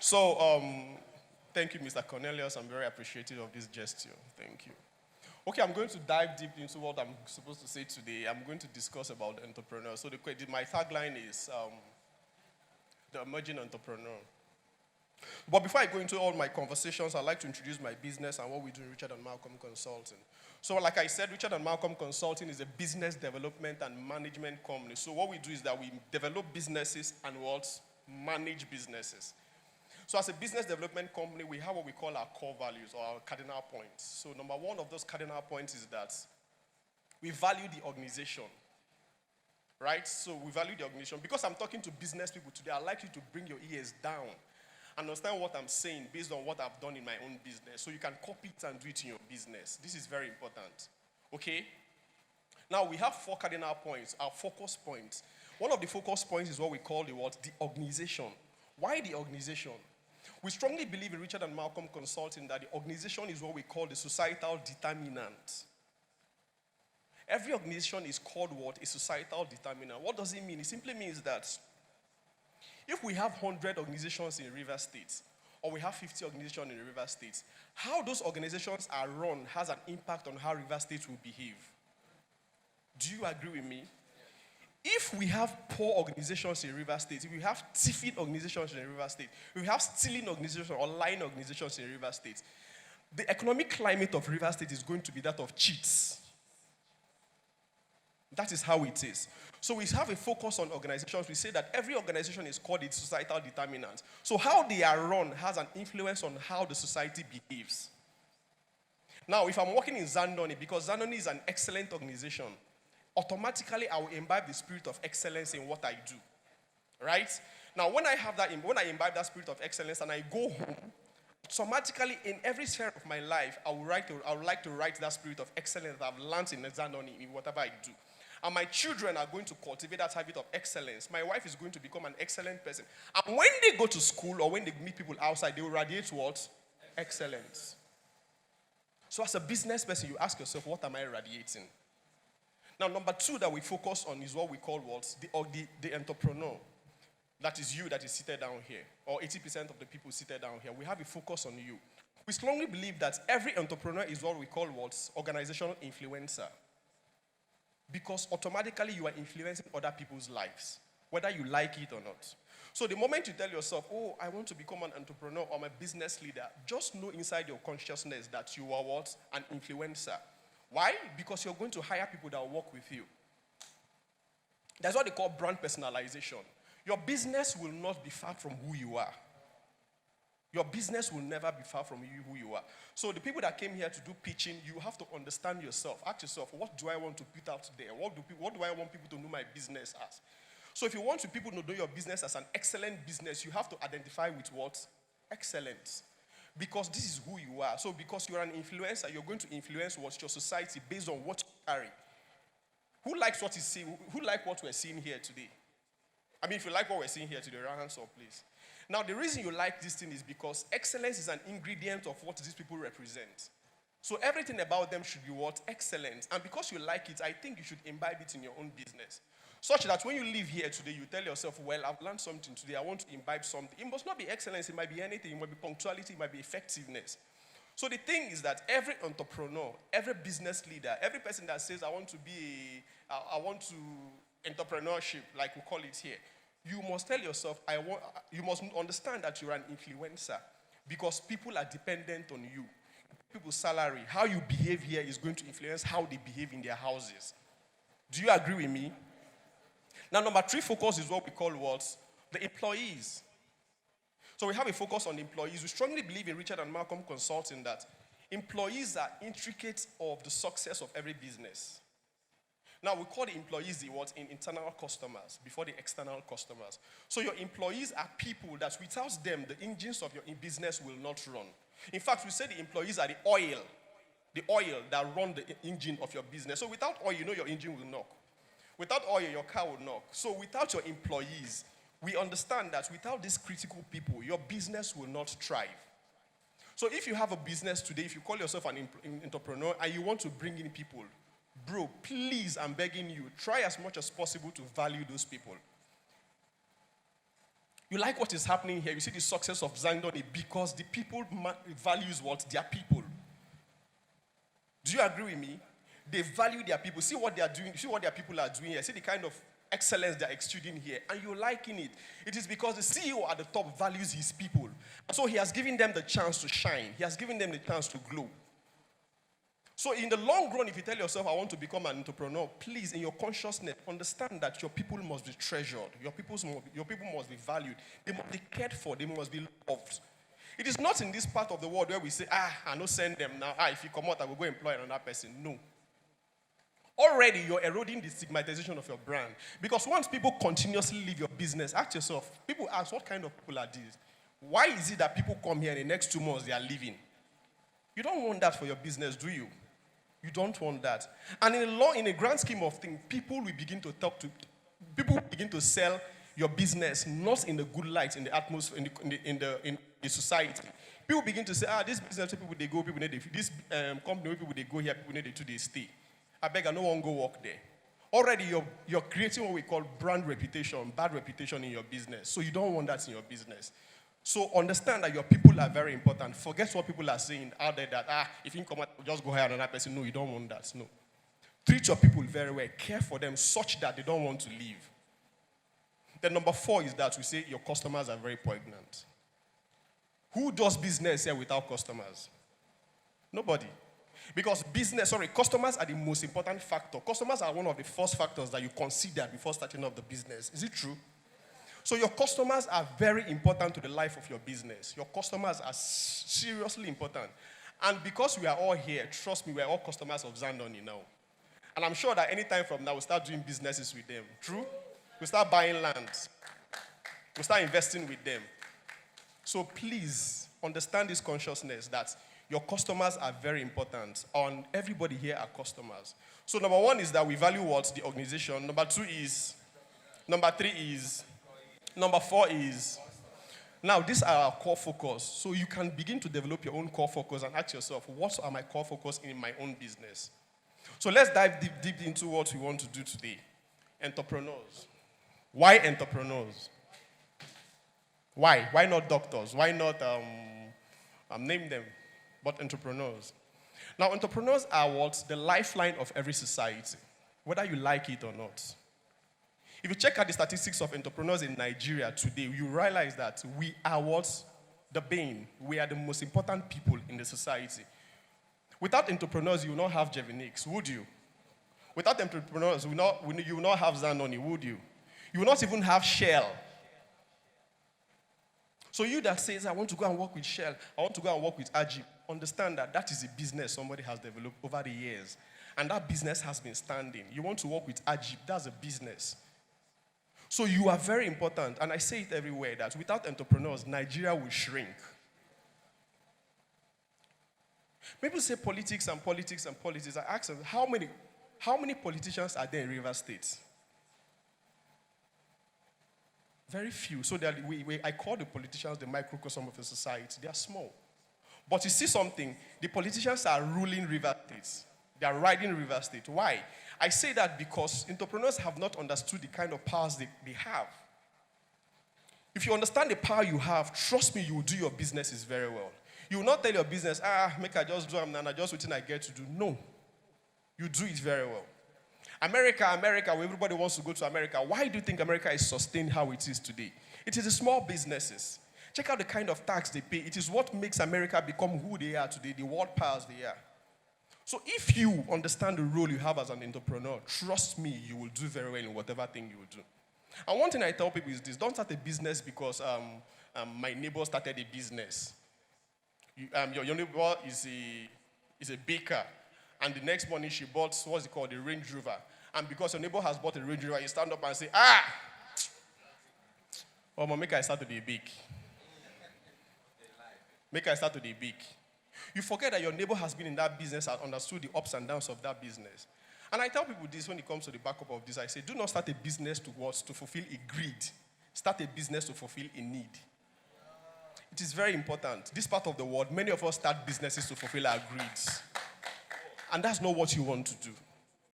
So, thank you, Mr. Cornelius. I'm very appreciative of this gesture. Thank you. Okay, I'm going to dive deep into what I'm supposed to say today. I'm going to discuss about entrepreneurs. So, my tagline is the emerging entrepreneur. But before I go into all my conversations, I'd like to introduce my business and what we do in Richard and Malcolm Consulting. So like I said, Richard and Malcolm Consulting is a business development and management company. So what we do is that we develop businesses and manage businesses. So as a business development company, we have what we call our core values or our cardinal points. So number one of those cardinal points is that we value the organization. Right? So we value the organization. Because I'm talking to business people today, I'd like you to bring your ears down. Understand what I'm saying based on what I've done in my own business. So you can copy it and do it in your business. This is very important. Okay? Now we have 4 cardinal points, our focus points. One of the focus points is what we call the organization. Why the organization? We strongly believe in Richard and Malcolm Consulting that the organization is what we call the societal determinant. Every organization is called what? A societal determinant. What does it mean? It simply means that if we have 100 organizations in River State, or we have 50 organizations in River State, how those organizations are run has an impact on how River State will behave. Do you agree with me? If we have poor organizations in River State, if we have thieving organizations in River State, if we have stealing organizations or lying organizations in River State, the economic climate of River State is going to be that of cheats. That is how it is. So we have a focus on organizations. We say that every organization is called its societal determinant. So how they are run has an influence on how the society behaves. Now, if I'm working in Zandoni, because Zandoni is an excellent organization, automatically I will imbibe the spirit of excellence in what I do. Right? Now, when I imbibe that spirit of excellence and I go home, automatically in every sphere of my life, I would like to write that spirit of excellence that I've learned in Zandoni in whatever I do. And my children are going to cultivate that habit of excellence. My wife is going to become an excellent person. And when they go to school or when they meet people outside, they will radiate what? Excellence. So as a business person, you ask yourself, what am I radiating? Now, number 2 that we focus on is what we call the entrepreneur. That is you that is seated down here. Or 80% of the people seated down here. We have a focus on you. We strongly believe that every entrepreneur is what we call organizational influencer. Because automatically you are influencing other people's lives, whether you like it or not. So the moment you tell yourself, oh, I want to become an entrepreneur or I'm a business leader, just know inside your consciousness that you are what? An influencer. Why? Because you're going to hire people that will work with you. That's what they call brand personalization. Your business will not be far from who you are. Your business will never be far from you, who you are. So the people that came here to do pitching, you have to understand yourself. Ask yourself, what do I want to put out there? What do I want people to know my business as? So if you want people to know your business as an excellent business, you have to identify with what? Excellence. Because this is who you are. So because you're an influencer, you're going to influence your society based on what you carry. Who likes what is seen? Who like what we're seeing here today? I mean, if you like what we're seeing here today, round hands up, please. Now, the reason you like this thing is because excellence is an ingredient of what these people represent. So everything about them should be what? Excellent. And because you like it, I think you should imbibe it in your own business. Such that when you leave here today, you tell yourself, well, I've learned something today. I want to imbibe something. It must not be excellence. It might be anything. It might be punctuality. It might be effectiveness. So the thing is that every entrepreneur, every business leader, every person that says, I want to entrepreneurship, like we call it here, you must tell yourself, you must understand that you're an influencer because people are dependent on you. People's salary, how you behave here is going to influence how they behave in their houses. Do you agree with me? Now, number 3 focus is what we call the employees. So we have a focus on the employees. We strongly believe in Richard and Malcolm Consulting that employees are intricate of the success of every business. Now, we call the employees in internal customers before the external customers. So your employees are people that without them, the engines of your business will not run. In fact, we say the employees are the oil that run the engine of your business. So without oil, your engine will knock. Without oil, your car will knock. So without your employees, we understand that without these critical people, your business will not thrive. So if you have a business today, if you call yourself an entrepreneur and you want to bring in people, bro, please, I'm begging you, try as much as possible to value those people. You like what is happening here. You see the success of Zandoni because the people values what? Their people. Do you agree with me? They value their people. See what they are doing. See what their people are doing here. See the kind of excellence they are exuding here. And you're liking it. It is because the CEO at the top values his people. So he has given them the chance to shine. He has given them the chance to glow. So in the long run, if you tell yourself, I want to become an entrepreneur, please, in your consciousness, understand that your people must be treasured. Your people must be valued. They must be cared for. They must be loved. It is not in this part of the world where we say, I don't send them now. If you come out, I will go employ another person. No. Already, you're eroding the stigmatization of your brand. Because once people continuously leave your business, ask yourself, people ask, what kind of people are these? Why is it that people come here and in the next 2 months they are leaving? You don't want that for your business, do you? You don't want that. And in a grand scheme of things, people will begin to sell your business, not in the good light, in the atmosphere, in the society. People begin to say, this business, people they go, people need this company, people they go here, people need to they stay. I beg, I no one go work there. Already, you're creating what we call brand reputation, bad reputation in your business. So you don't want that in your business. So understand that your people are very important. Forget what people are saying out there that, if you come out, just go hire another person. No, you don't want that. No. Treat your people very well. Care for them such that they don't want to leave. Then number 4 is that we say your customers are very pregnant. Who does business here without customers? Nobody. Because customers are the most important factor. Customers are one of the first factors that you consider before starting up the business. Is it true? So your customers are very important to the life of your business. Your customers are seriously important. And because we are all here, trust me, we are all customers of Zandoni now. And I'm sure that anytime from now, we'll start doing businesses with them. True? We'll start buying land. We'll start investing with them. So please understand this consciousness that your customers are very important. And everybody here are customers. So number 1 is that we value what? The organization. Number 3 is, number 4 is, now these are our core focus. So you can begin to develop your own core focus and ask yourself, what are my core focus in my own business? So let's dive deep into what we want to do today. Entrepreneurs. Why entrepreneurs? Why? Why not doctors? Why not, name them, but entrepreneurs? Now, entrepreneurs are what? The lifeline of every society, whether you like it or not. If you check out the statistics of entrepreneurs in Nigeria today, you realize that we are what? The bane. We are the most important people in the society. Without entrepreneurs, you will not have Jevinix, would you? Without entrepreneurs, you will not have Zanoni, would you? You will not even have Shell. So you that says, I want to go and work with Shell, I want to go and work with Ajib, understand that that is a business somebody has developed over the years. And that business has been standing. You want to work with Ajib, that's a business. So you are very important, and I say it everywhere, that without entrepreneurs, Nigeria will shrink. People say politics and politics and politics. I ask them, how many politicians are there in River State? Very few. So that I call the politicians the microcosm of the society. They are small. But you see something, the politicians are ruling River State. They are riding River State. Why? I say that because entrepreneurs have not understood the kind of powers they have. If you understand the power you have, trust me, you will do your businesses very well. You will not tell your business, make I just do them and just what I get to do. No. You do it very well. America, where everybody wants to go to America. Why do you think America is sustained how it is today? It is the small businesses. Check out the kind of tax they pay. It is what makes America become who they are today, the world powers they are. So if you understand the role you have as an entrepreneur, trust me, you will do very well in whatever thing you will do. And one thing I tell people is this: don't start a business because my neighbor started a business. Your neighbor is a baker, and the next morning she bought, what's it called, a Range Rover. And because your neighbor has bought a Range Rover, you stand up and say, make I start to be big. Make I start to be big. You forget that your neighbor has been in that business and understood the ups and downs of that business. And I tell people this when it comes to the backup of this. I say, do not start a business to fulfill a greed. Start a business to fulfill a need. It is very important. This part of the world, many of us start businesses to fulfill our greeds. And that's not what you want to do.